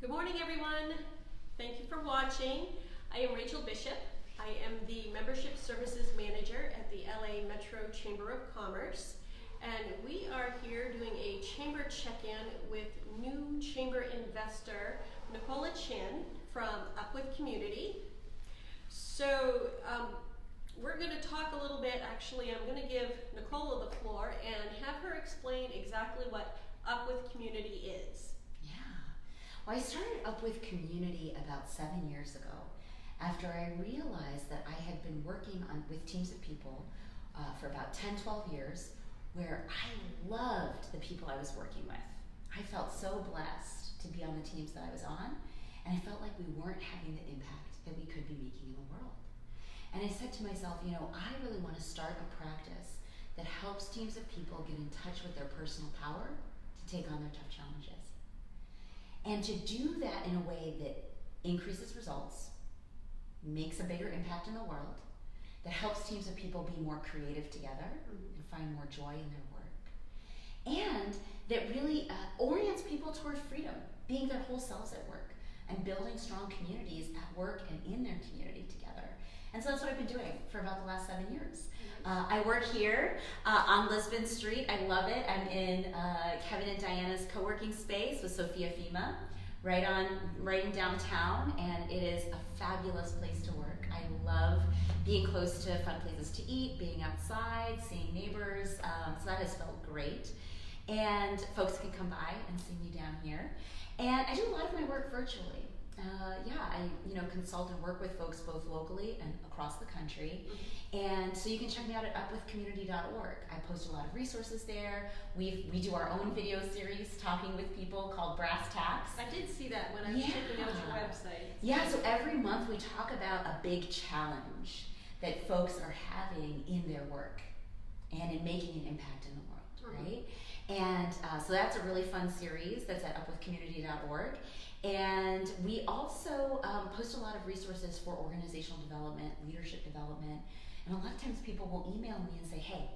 Good morning, everyone. Thank you for watching. I am Rachel Bishop. I am the Membership Services Manager at the LA Metro Chamber of Commerce. And we are here doing a chamber check-in with new chamber investor, Nicola from Up With Community. So we're going to talk a little bit. Actually, I'm going to give Nicola the floor and have her explain exactly what Up With Community is. Well, I started Up With Community about 7 years ago after I realized that I had been working with teams of people for about 10, 12 years where I loved the people I was working with. I felt so blessed to be on the teams that I was on, and I felt like we weren't having the impact that we could be making in the world. And I said to myself, I really want to start a practice that helps teams of people get in touch with their personal power to take on their tough challenges. And to do that in a way that increases results, makes a bigger impact in the world, that helps teams of people be more creative together and find more joy in their work, and that really orients people toward freedom, being their whole selves at work, and building strong communities at work and in their community together. And so that's what I've been doing for about the last 7 years. I work here on Lisbon Street. I love it. I'm in Kevin and Diana's co-working space with Sophia Fima, right in downtown, and it is a fabulous place to work. I love being close to fun places to eat, being outside, seeing neighbors, so that has felt great. And folks can come by and see me down here. And I do a lot of my work virtually. I consult and work with folks both locally and across the country. And so you can check me out at upwithcommunity.org. I post a lot of resources there. We do our own video series talking with people called Brass Tacks. I did see that when I was checking out your website. Yeah, so every month we talk about a big challenge that folks are having in their work and in making an impact in the world, right? And so that's a really fun series that's at upwithcommunity.org. And we also post a lot of resources for organizational development, leadership development. And a lot of times people will email me and say, hey,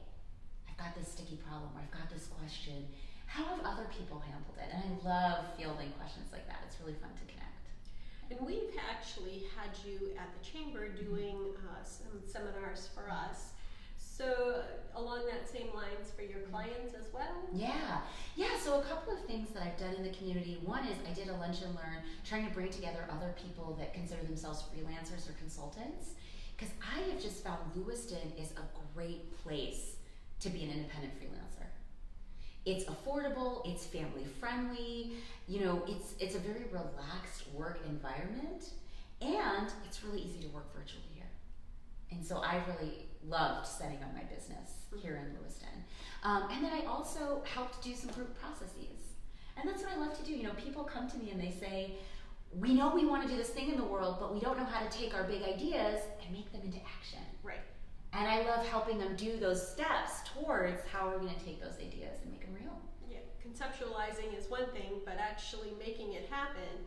I've got this sticky problem, or I've got this question. How have other people handled it? And I love fielding questions like that. It's really fun to connect. And we've actually had you at the chamber doing some seminars for us. So along that same lines for your clients as well? Yeah, so a couple of things that I've done in the community. One is I did a lunch and learn, trying to bring together other people that consider themselves freelancers or consultants, because I have just found Lewiston is a great place to be an independent freelancer. It's affordable, it's family friendly, it's a very relaxed work environment, and it's really easy to work virtually here. And so I really loved setting up my business here in Lewiston. And then I also helped do some group processes. And that's what I love to do. People come to me and they say, we know we want to do this thing in the world, but we don't know how to take our big ideas and make them into action. Right. And I love helping them do those steps towards how we're going to take those ideas and make them real. Yeah, conceptualizing is one thing, but actually making it happen,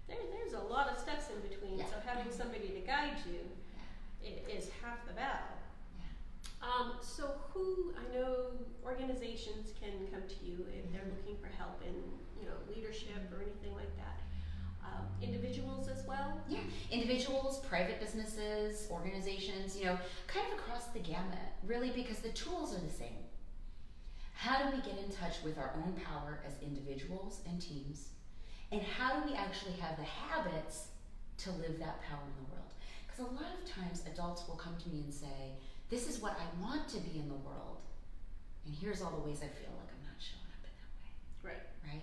there's a lot of steps in between. Yeah. So having somebody to guide you is half the battle. So I know organizations can come to you if they're looking for help in leadership or anything like that. Individuals as well? Yeah, individuals, private businesses, organizations, kind of across the gamut, really, because the tools are the same. How do we get in touch with our own power as individuals and teams? And how do we actually have the habits to live that power in the world? Because a lot of times adults will come to me and say, this is what I want to be in the world, and here's all the ways I feel like I'm not showing up in that way. Right?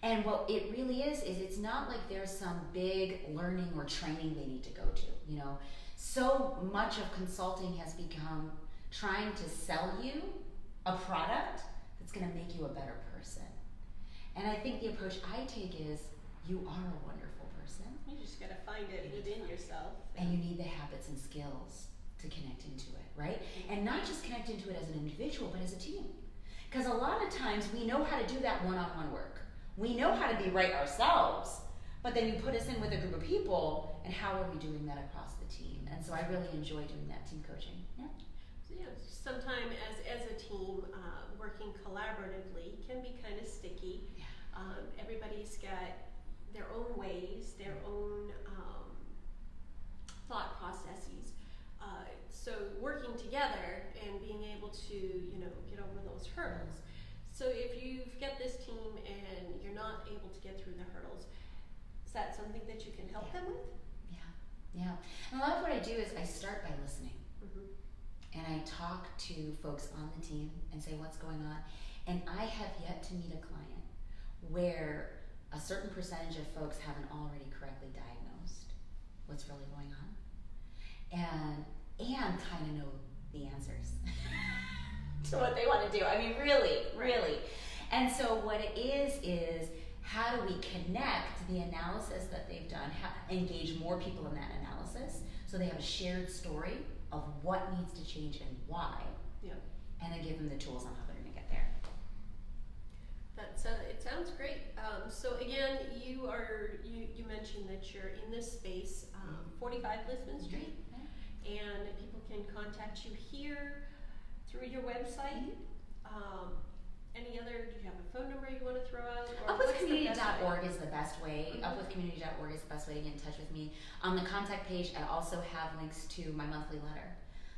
And what it really is it's not like there's some big learning or training they need to go to. So much of consulting has become trying to sell you a product that's going to make you a better person. And I think the approach I take is, you are a wonderful person. You just got to find it within yourself. And you need the habits and skills to connect into it, right? And not just connect into it as an individual, but as a team. Because a lot of times we know how to do that one-on-one work. We know how to be right ourselves, but then you put us in with a group of people, and how are we doing that across the team? And so I really enjoy doing that team coaching. Yeah. So sometimes as a team, working collaboratively can be kind of sticky. Everybody's got their own ways, their own thought processes. So working together and being able to, get over those hurdles. So if you've got this team and you're not able to get through the hurdles, is that something that you can help them with? Yeah. And a lot of what I do is I start by listening. Mm-hmm. And I talk to folks on the team and say what's going on. And I have yet to meet a client where a certain percentage of folks haven't already correctly diagnosed what's really going on and kind of know the answers to what they want to do. I mean, really. And so what it is how do we connect the analysis that they've done, engage more people in that analysis so they have a shared story of what needs to change and why, and then give them the tools on how they're going to get there. It sounds great. So again, you mentioned that you're in this space, 45 Lisbon Street, and people can contact you here through your website. Any other? Do you have a phone number you want to throw out? Upwithcommunity.org is the best way. Upwithcommunity.org is the best way to get in touch with me. On the contact page, I also have links to my monthly letter.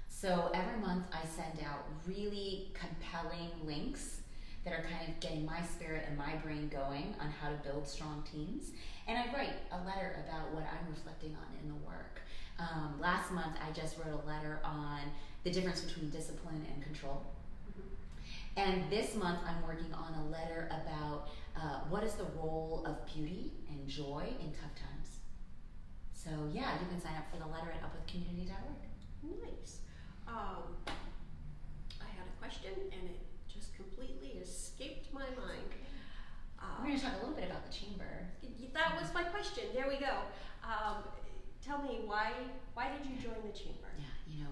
So every month I send out really compelling links that are kind of getting my spirit and my brain going on how to build strong teams. And I write a letter about what I'm reflecting on in the work. Last month I just wrote a letter on the difference between discipline and control. And this month I'm working on a letter about what is the role of beauty and joy in tough times. So yeah, you can sign up for the letter at upwithcommunity.org. Nice. I had a question and it just completely escaped my mind. We're going to talk a little bit about the chamber. That was my question. There we go. Tell me, why did you join the chamber? Yeah,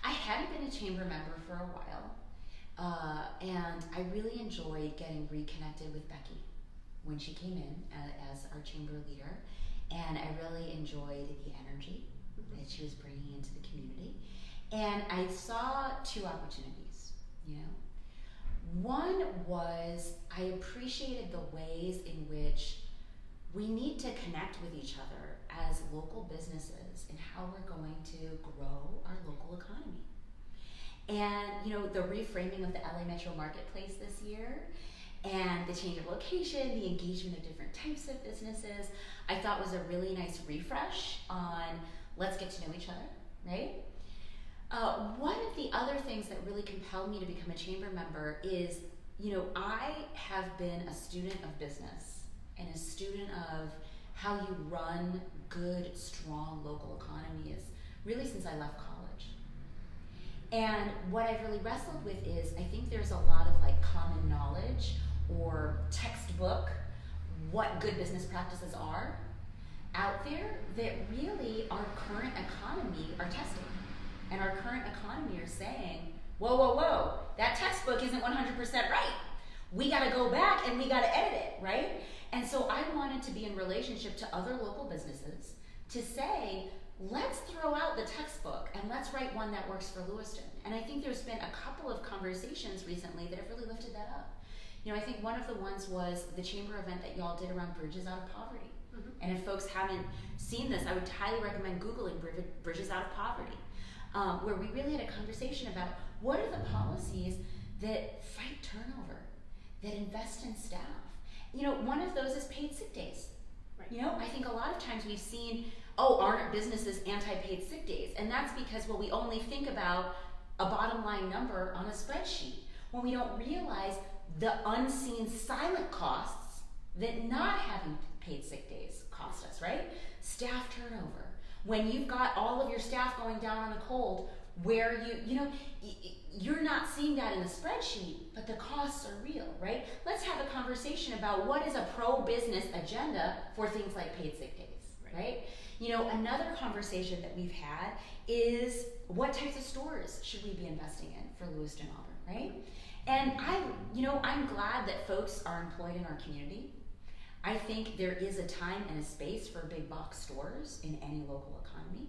I hadn't been a chamber member for a while. And I really enjoyed getting reconnected with Becky when she came in as our chamber leader. And I really enjoyed the energy that she was bringing into the community. And I saw two opportunities, One was I appreciated the ways in which we need to connect with each other as local businesses and how we're going to grow our local economy. And, the reframing of the LA Metro Marketplace this year and the change of location, the engagement of different types of businesses, I thought was a really nice refresh on let's get to know each other, right? One of the other things that really compelled me to become a chamber member is, I have been a student of business and a student of how you run good, strong local economies really since I left college. And what I've really wrestled with is I think there's a lot of common knowledge or textbook what good business practices are out there that really our current economy are testing. And our current economy are saying, whoa, that textbook isn't 100% right. We got to go back and we got to edit it, right? And so I wanted to be in relationship to other local businesses to say, let's throw out the textbook and let's write one that works for Lewiston. And I think there's been a couple of conversations recently that have really lifted that up. I think one of the ones was the chamber event that y'all did around Bridges Out of Poverty. And if folks haven't seen this, I would highly recommend Googling Bridges Out of Poverty, where we really had a conversation about what are the policies that fight turnover, that invest in staff. One of those is paid sick days. Right. I think a lot of times we've seen, aren't businesses anti-paid sick days? And that's because, we only think about a bottom line number on a spreadsheet when we don't realize the unseen silent costs that not having paid sick days cost us, right? Staff turnover. When you've got all of your staff going down on a cold, where you're not seeing that in the spreadsheet, but the costs are real, right? Let's have a conversation about what is a pro-business agenda for things like paid sick days, right? Another conversation that we've had is what types of stores should we be investing in for Lewiston, Auburn, right? And I'm glad that folks are employed in our community. I think there is a time and a space for big box stores in any local economy.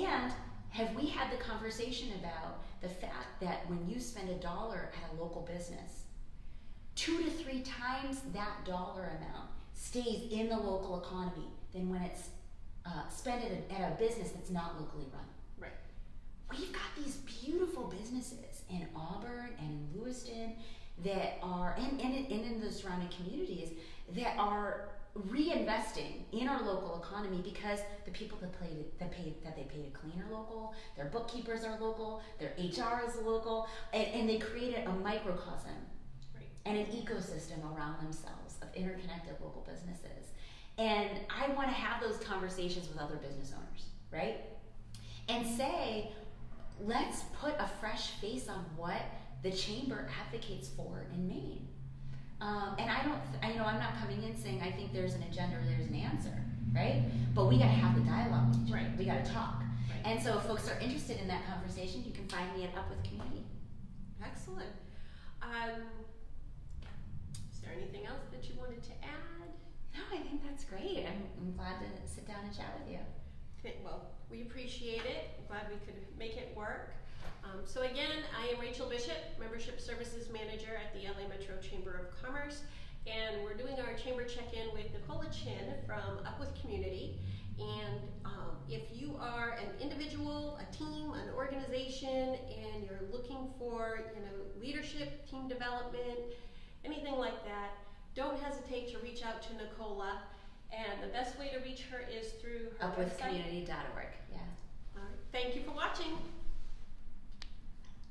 And have we had the conversation about the fact that when you spend $1 at a local business, 2 to 3 times that dollar amount stays in the local economy than when it's spent at a business that's not locally run. Right. We've got these beautiful businesses in Auburn and in Lewiston that are, and in the surrounding communities, that are reinvesting in our local economy because the people that they pay to clean are local, their bookkeepers are local, their HR is local, and they created a microcosm and an ecosystem around themselves of interconnected local businesses. And I want to have those conversations with other business owners, right? And say, let's put a fresh face on what the chamber advocates for in Maine. And I'm not coming in saying I think there's an agenda or there's an answer, right? But we got to have the dialogue with each other. Right. We got to talk. Right. And so if folks are interested in that conversation, you can find me at Up With Community. Excellent. Is there anything else that you wanted to add? No, I think that's great. I'm glad to sit down and chat with you. Okay, well, we appreciate it. I'm glad we could make it work. So again, I am Rachel Bishop, Membership Services Manager at the LA Metro Chamber of Commerce, and we're doing our chamber check-in with Nicola Chin from Up With Community. And if you are an individual, a team, an organization, and you're looking for leadership, team development, anything like that, don't hesitate to reach out to Nicola. And the best way to reach her is through her website. Upwithcommunity.org. Yeah. All right. Thank you for watching.